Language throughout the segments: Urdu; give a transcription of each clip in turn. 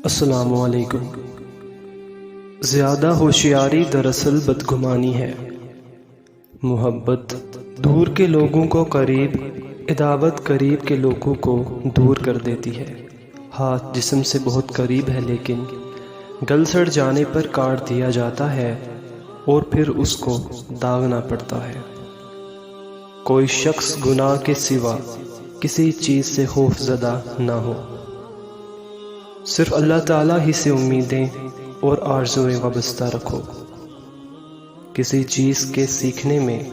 السلام علیکم۔ زیادہ ہوشیاری دراصل بدگمانی ہے۔ محبت دور کے لوگوں کو قریب، عداوت قریب کے لوگوں کو دور کر دیتی ہے۔ ہاتھ جسم سے بہت قریب ہے لیکن گل سڑ جانے پر کاٹ دیا جاتا ہے اور پھر اس کو داغنا پڑتا ہے۔ کوئی شخص گناہ کے سوا کسی چیز سے خوف زدہ نہ ہو، صرف اللہ تعالیٰ ہی سے امیدیں اور آرزویں وابستہ رکھو۔ کسی چیز کے سیکھنے میں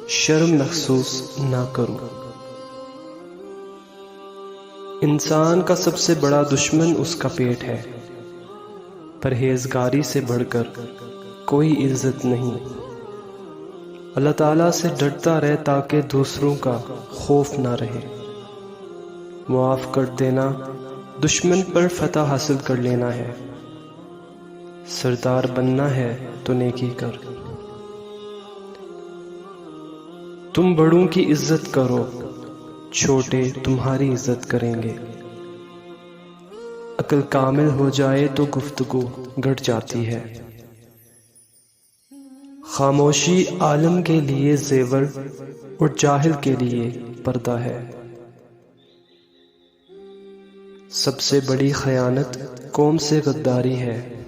شرم محسوس نہ کرو۔ انسان کا سب سے بڑا دشمن اس کا پیٹ ہے۔ پرہیزگاری سے بڑھ کر کوئی عزت نہیں۔ اللہ تعالیٰ سے ڈرتا رہ تاکہ دوسروں کا خوف نہ رہے۔ معاف کر دینا دشمن پر فتح حاصل کر لینا ہے۔ سردار بننا ہے تو نیکی کر۔ تم بڑوں کی عزت کرو، چھوٹے تمہاری عزت کریں گے۔ عقل کامل ہو جائے تو گفتگو گھٹ جاتی ہے۔ خاموشی عالم کے لیے زیور اور جاہل کے لیے پردہ ہے۔ سب سے بڑی خیانت قوم سے غداری ہے۔